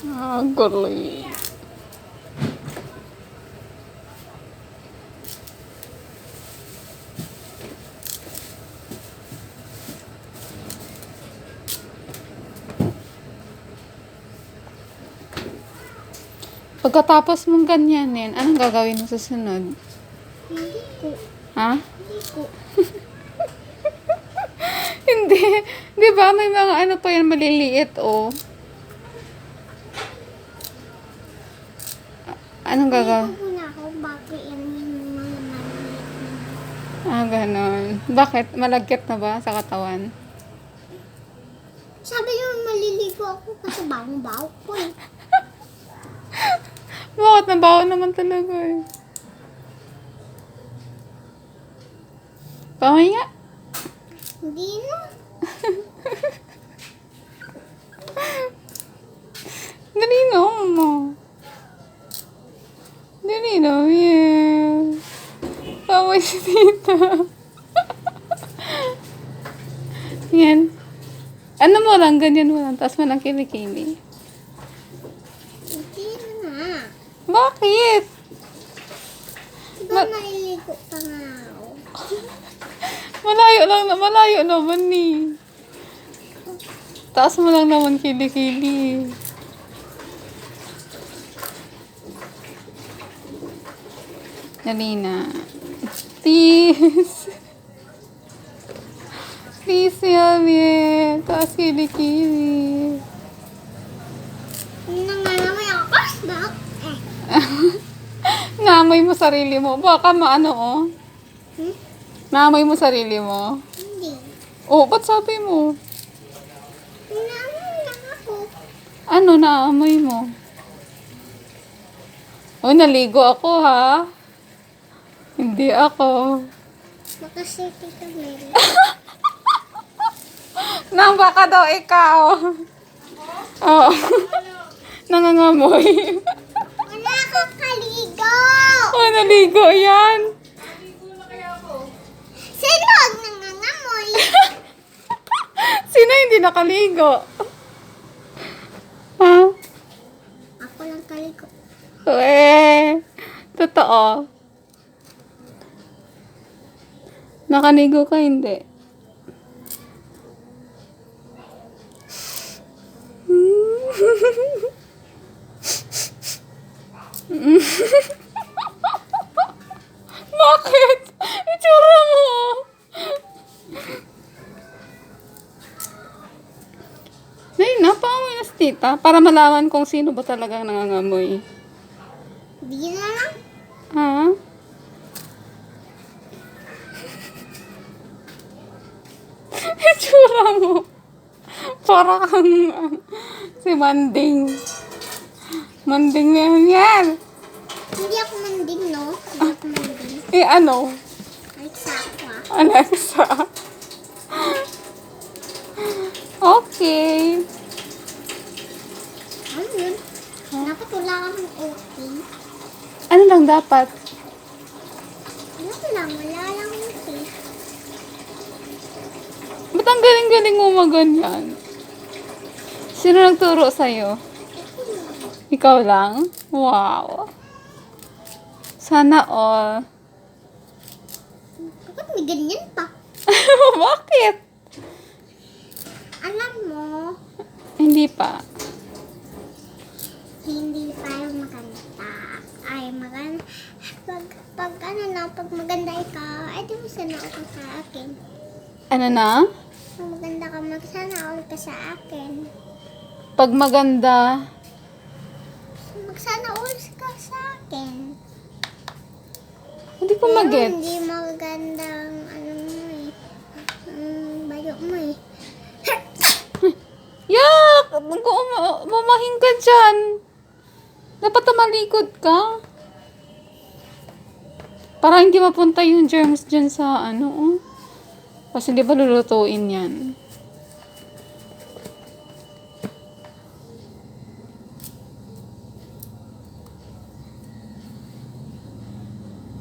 Ah, galing. Pagkatapos mong ganyanin, anong gagawin mo sa sunod? Hindi ko. Ha? Hindi ko. Hindi. Di ba may mga ano pa yan maliliit, oh. Anong gagawin? Hindi ko muna ako bago yan yung mga maliit na. Ah, ganon. Bakit? Malagkit na ba sa katawan? Sabi niyo maliligo ako kasi bawang-baw ko eh. Bakit? Nabaho naman talaga eh. Pamay nga. Hindi na. Nalinaw mo. Nalinaw yan. Pamay si tita. Yan. Ano mo lang, ganyan mo lang. Tapos mo lang kilikili. Hindi na. Bakit? Diba maliligo pa nga ako? Malayo lang na, malayo naman eh. Taas mo lang naman kilikili. Dali na. Please. Please, Yami. Taas kilikili. Nangangamay ako. Bak? Naamoy mo sarili mo. Baka maano, oh. Hmm? Naamoy mo sarili mo. Hindi. Oh, ba't sabi mo? Nangangamay lang ako. Ano naamoy mo? Oh, naligo ako, ha? Hindi ako. Baka si Tita Mel. Nang baka daw ikaw. Oo. Nangangamoy. Wala kang kaligo! Oh, naligo yan. Sino ang nangangamoy? Sino hindi nakaligo? Ha? Ako lang kaligo. Totoo. Nakaligo ka, hindi. Bakit? Itsura mo. Nay, napaamoy na si tita para malaman kung sino ba talagang nangangamoy. Di na lang. Ha? Itsura mo. Para kang si Manding. Manding na yan. Hindi ako manding, no? Hindi ako manding. Eh ano? Alexa ako ah. Alexa. Okay. Ano yun? Dapat wala kang OT. Ano lang dapat? Ano lang, wala lang OT. Ba't ang galing-galing mo maganyan? Sino nagturo sa'yo? Ikaw lang? Wow. Sana all. Bakit may ganyan pa? Bakit? Alam mo, Hindi pa. hindi tayo maganda. Ay, maganda. Pag ano lang, pag maganda ikaw, ay di mo sana ako sa akin. Ano na? Pag maganda ka, magsana all ka sa akin. Pag maganda, Magsana all ka sa akin. hindi ko Pero mag-gets. hindi magandang ano mo eh. Bayo mo eh. Yak! Mamahing ka dyan. Dapat malikod ka. Para hindi mapunta yung germs dyan sa ano, oh. Kasi di ba lulutuin yan?